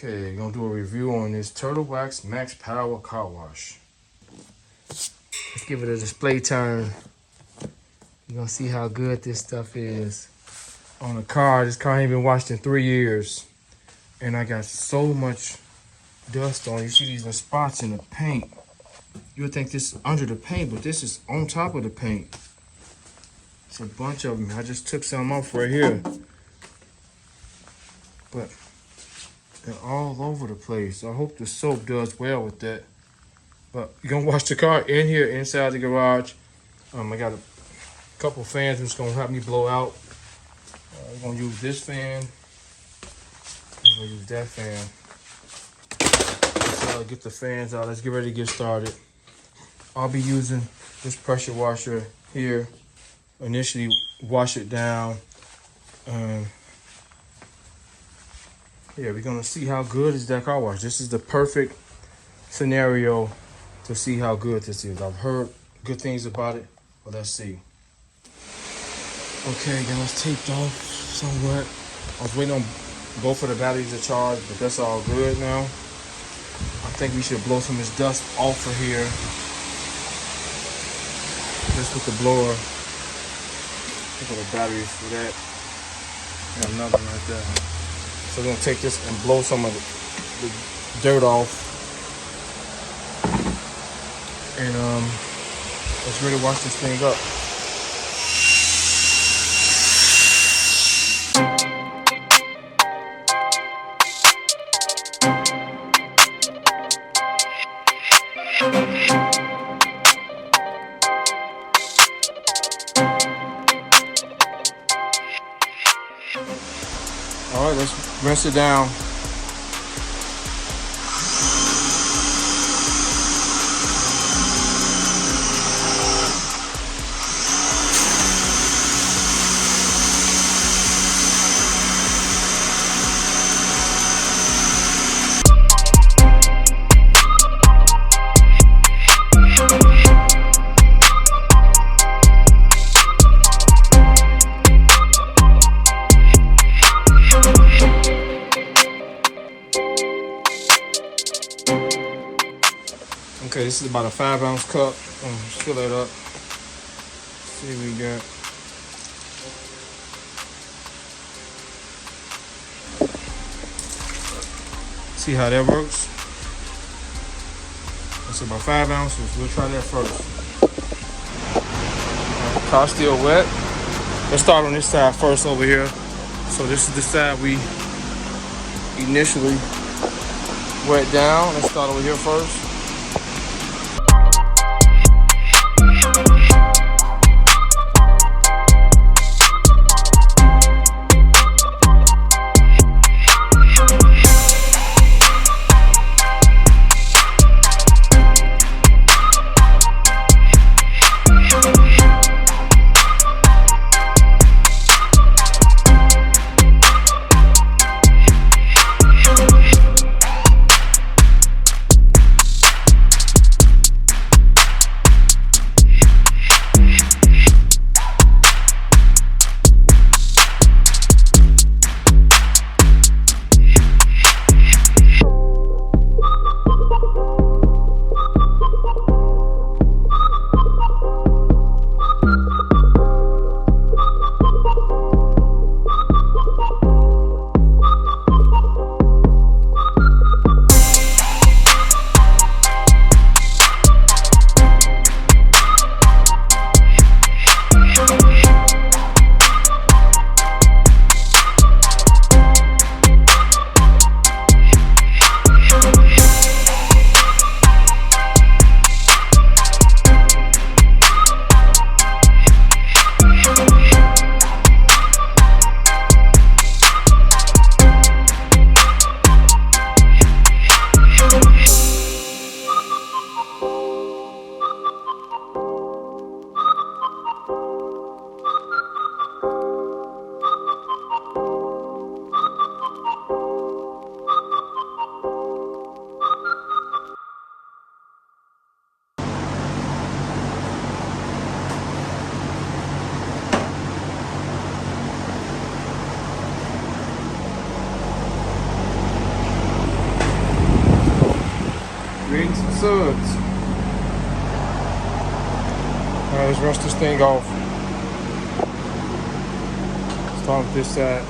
Okay, gonna do a review on this Turtle Wax Max Power car wash. Let's give it a display turn. You're gonna see how good this stuff is on a car. This car ain't been washed in 3 years. And I got so much dust on it. You see these little spots in the paint. You would think this is under the paint, but this is on top of the paint. It's a bunch of them. I just took some off right here. But they're all over the place. I hope the soap does well with that. But you're gonna wash the car in here, inside the garage. I got a couple fans that's gonna help me blow out. We're gonna use this fan. We're gonna use that fan. Let's get the fans out. Let's get ready to get started. I'll be using this pressure washer here. Initially wash it down. Yeah, we're gonna see how good is that car wash. This is the perfect scenario to see how good this is. I've heard good things about it, but let's see. Okay, then it's taped off somewhat. I was waiting on both of the batteries to charge, but that's all good now. I think we should blow some of this dust off of here. Just with the blower. Look at the batteries for that. And another one right there. So we're gonna take this and blow some of the dirt off. And let's really wash this thing up. All right, let's rinse it down. Okay, this is about a 5-ounce cup. Fill it up. See what we got. See how that works. That's about 5 ounces. We'll try that first. Car's still wet. Let's start on this side first over here. So this is the side we initially wet down. Let's start over here first. creating some suds. Alright, let's rinse this thing off. Start with this side.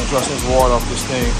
Brush some water off this thing.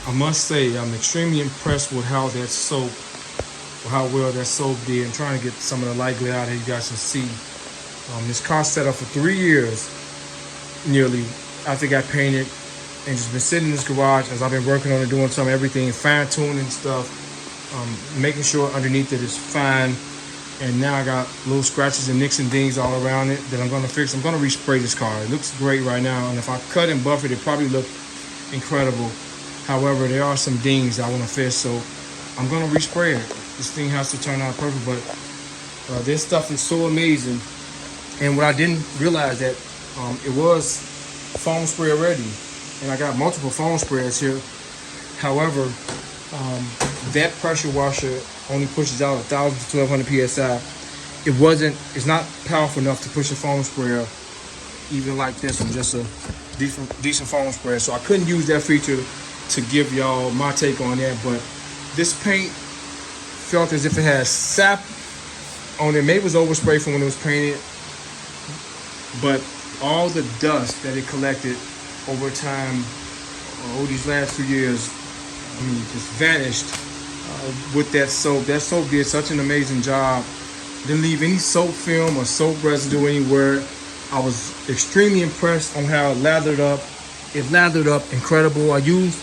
I must say, I'm extremely impressed with how that soap, or how well that soap did. I'm trying to get some of the light glare out here, you guys can see. This car sat up for 3 years, nearly, after it got painted, and just been sitting in this garage as I've been working on it, doing some everything, fine-tuning stuff, making sure underneath it is fine. And now I got little scratches and nicks and dings all around it that I'm gonna fix. I'm gonna respray this car. It looks great right now, and if I cut and buff it, it probably look incredible. However, there are some dings I want to fix, so I'm going to respray it. This thing has to turn out perfect, but this stuff is so amazing. And what I didn't realize that it was foam spray already, and I got multiple foam sprayers here. However, that pressure washer only pushes out 1,000 to 1,200 psi. It's not powerful enough to push a foam sprayer even like this one, just a decent foam sprayer. So I couldn't use that feature to give y'all my take on that, but this paint felt as if it had sap on it. Maybe it was overspray from when it was painted, but all the dust that it collected over time, over these last few years, just vanished with that soap. That soap did such an amazing job. Didn't leave any soap film or soap residue anywhere. I was extremely impressed on how it lathered up. It lathered up incredible. I used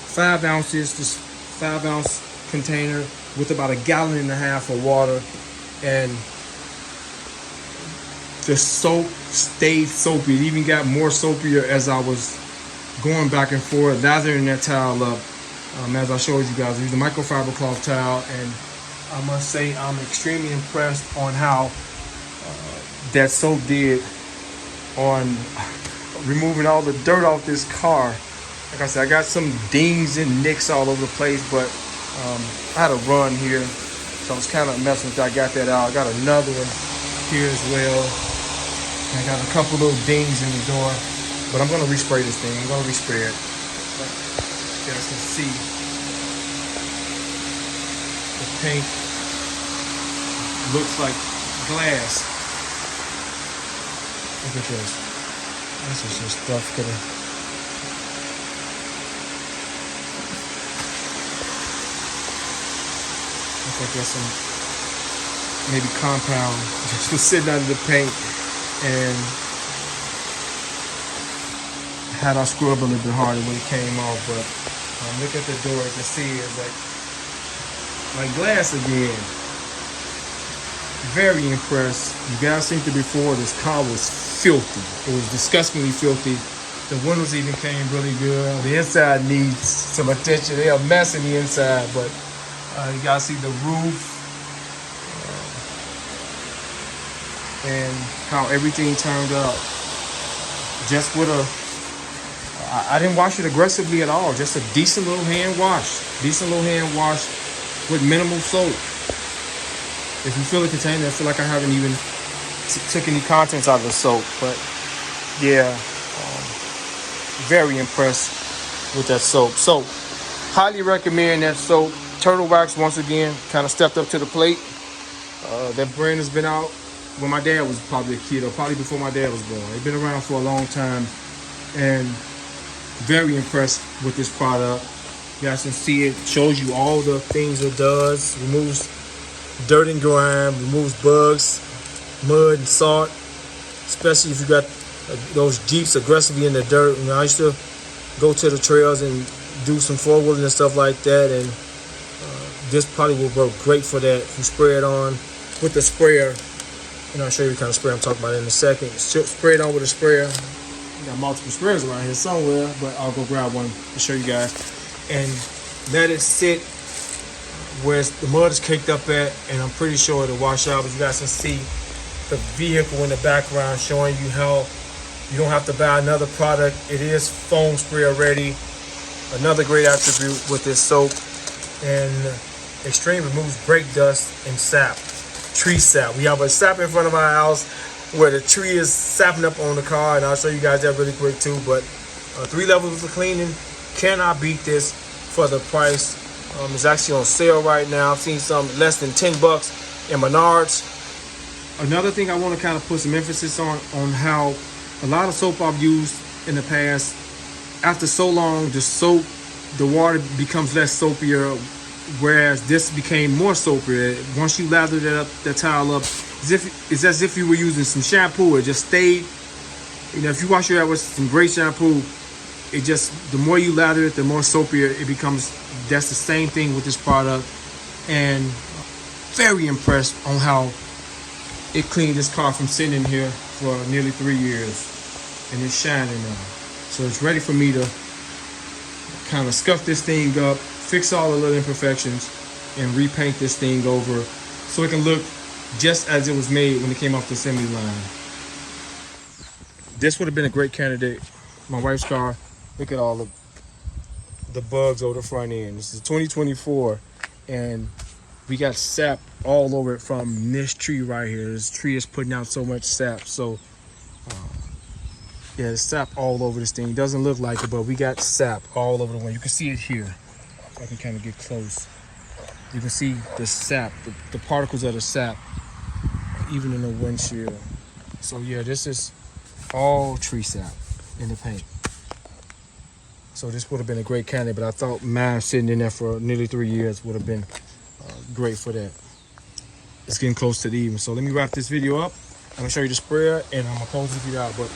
5 ounces, this 5-ounce container with about 1.5 gallons of water, and the soap stayed soapy. It even got more soapier as I was going back and forth, lathering that towel up. As I showed you guys, I used a microfiber cloth towel, and I must say I'm extremely impressed on how that soap did on removing all the dirt off this car. Like I said, I got some dings and nicks all over the place, but I had a run here, So I was kind of messing with that. I got that out. I got another one here as well. I got a couple little dings in the door, but I'm gonna respray this thing. I'm gonna respray it. But you guys can see the paint looks like glass. Look at this. This is just stuff gonna. Looks like there's some maybe compound just was sitting under the paint, and had I scrub a little bit harder when it came off. But look at the door. You can see it's like glass again. Very impressed. You guys seen it before. This car was filthy. It was disgustingly filthy. The windows even came really good. The inside needs some attention. They are a mess in the inside, but you guys see the roof and how everything turned out. Just with I didn't wash it aggressively at all. Just a decent little hand wash. Decent little hand wash with minimal soap. If you fill the container, I feel like I haven't even took any contents out of the soap. But yeah, very impressed with that soap. So highly recommend that soap. Turtle Wax, once again, kind of stepped up to the plate. That brand has been out when my dad was probably a kid, or probably before my dad was born. It's been around for a long time, and very impressed with this product. You guys can see it shows you all the things it does. Removes dirt and grime, removes bugs, mud and salt, especially if you got those Jeeps aggressively in the dirt. You know, I used to go to the trails and do some four-wheeling and stuff like that, and this probably will work great for that. If you spray it on with the sprayer, and I'll show you what kind of sprayer I'm talking about in a second. Spray it on with a sprayer. Got multiple sprayers around here somewhere, but I'll go grab one to show you guys. And let it sit where the mud is caked up at, and I'm pretty sure it'll wash out. But you guys can see the vehicle in the background showing you how you don't have to buy another product. It is foam spray already. Another great attribute with this soap. And Extreme removes brake dust and sap, tree sap. We have a sap in front of our house where the tree is sapping up on the car, and I'll show you guys that really quick too. But 3 levels of cleaning, cannot beat this for the price. It's actually on sale right now. I've seen some less than $10 in Menards. Another thing I want to kind of put some emphasis on how a lot of soap I've used in the past, after so long, the water becomes less soapier, whereas this became more soapier. Once you lather that towel up, it's as if you were using some shampoo. It just stayed. You know, if you wash your hair with some great shampoo, it just, the more you lather it, the more soapier it becomes. That's the same thing with this product. And very impressed on how it cleaned this car from sitting in here for nearly 3 years. And it's shining now. So it's ready for me to kind of scuff this thing up, fix all the little imperfections, and repaint this thing over so it can look just as it was made when it came off the assembly line. This would have been a great candidate. My wife's car. Look at all the bugs over the front end. This is 2024, and we got sap all over it from this tree right here. This tree is putting out so much sap. So yeah, there's sap all over this thing. Doesn't look like it, but we got sap all over the window. You can see it here. If I can kind of get close. You can see the sap, the particles of the sap, even in the windshield. So yeah, this is all tree sap in the paint. So this would have been a great candidate, but I thought mine sitting in there for nearly 3 years would have been great for that. It's getting close to the evening. So let me wrap this video up. I'm gonna show you the sprayer, and I'm gonna close the video out. But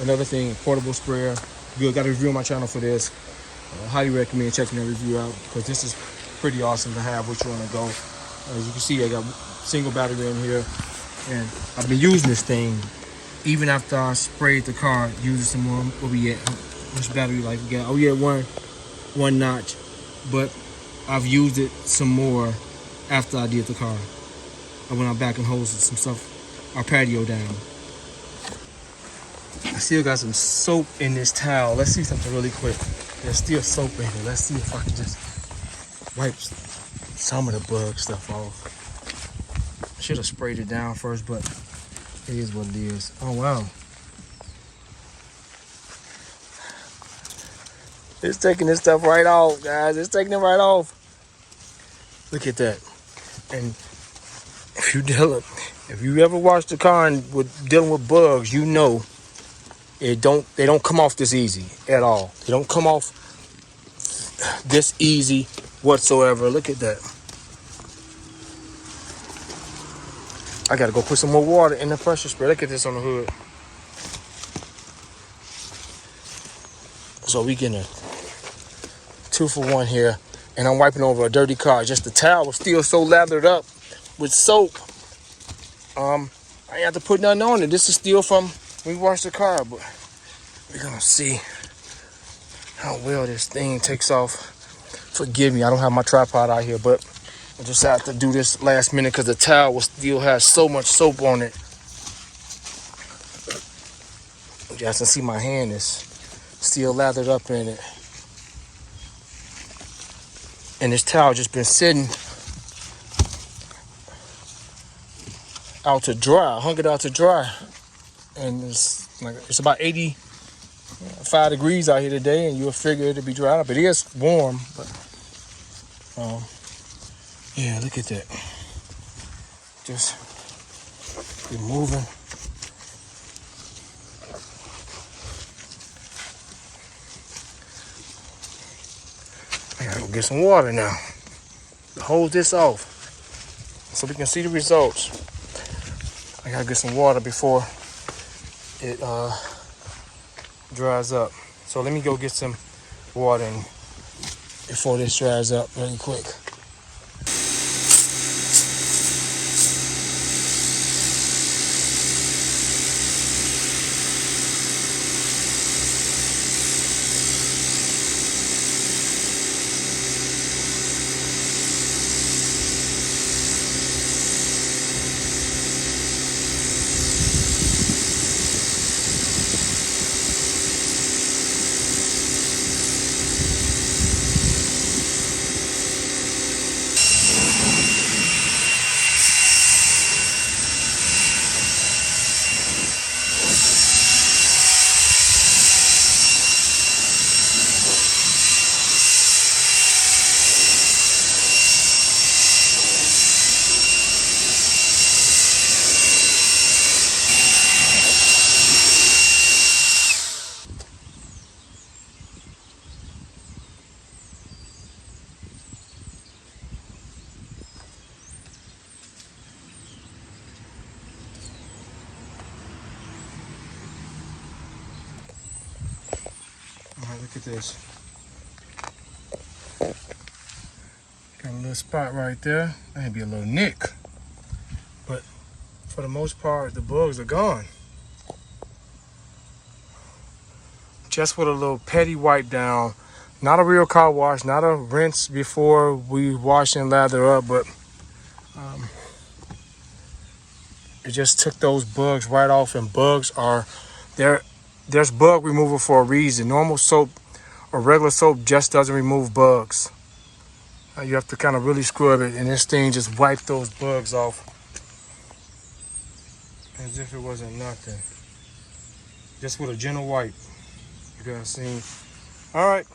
another thing, portable sprayer. Good, got a review on my channel for this. Highly recommend checking that review out, because this is pretty awesome to have which you want to go. As you can see, I got single battery in here, and I've been using this thing even after I sprayed the car, using some more. Where we at? Which battery life we got? Oh yeah, one notch. But I've used it some more after I did the car. I went out back and hosed some stuff, our patio down. I still got some soap in this towel. Let's see something really quick. There's still soap in here. Let's see if I can just wipe some of the bug stuff off. Should have sprayed it down first, but it is what it is. Oh wow. It's taking this stuff right off, guys. It's taking it right off. Look at that. And if you ever watched the car and with dealing with bugs, you know they don't come off this easy at all. They don't come off this easy whatsoever. Look at that. I gotta go put some more water in the pressure spray. Look at this on the hood. So we getting a 2-for-1 here, and I'm wiping over a dirty car. Just the towel was still so lathered up with soap. I ain't have to put nothing on it. This is still from when we washed the car, but we're gonna see how well this thing takes off. Forgive me, I don't have my tripod out here, but I just have to do this last minute because the towel still has so much soap on it. You guys can see my hand is still lathered up in it. And this towel just been sitting out to dry. I hung it out to dry. And it's about 85 degrees out here today, and you'll figure it'll be dry up. It is warm, but yeah, look at that. Just be moving. I gotta go get some water now to hold this off so we can see the results. I gotta get some water before it dries up. So let me go get some water before this dries up really quick. Look at this. Got a little spot right there. That may be a little nick. But for the most part, the bugs are gone. Just with a little petty wipe down. Not a real car wash, not a rinse before we wash and lather up, but it just took those bugs right off, and bugs are there. There's bug removal for a reason. Normal soap or regular soap just doesn't remove bugs. You have to kind of really scrub it, and this thing just wiped those bugs off as if it wasn't nothing. Just with a gentle wipe. You guys see? All right.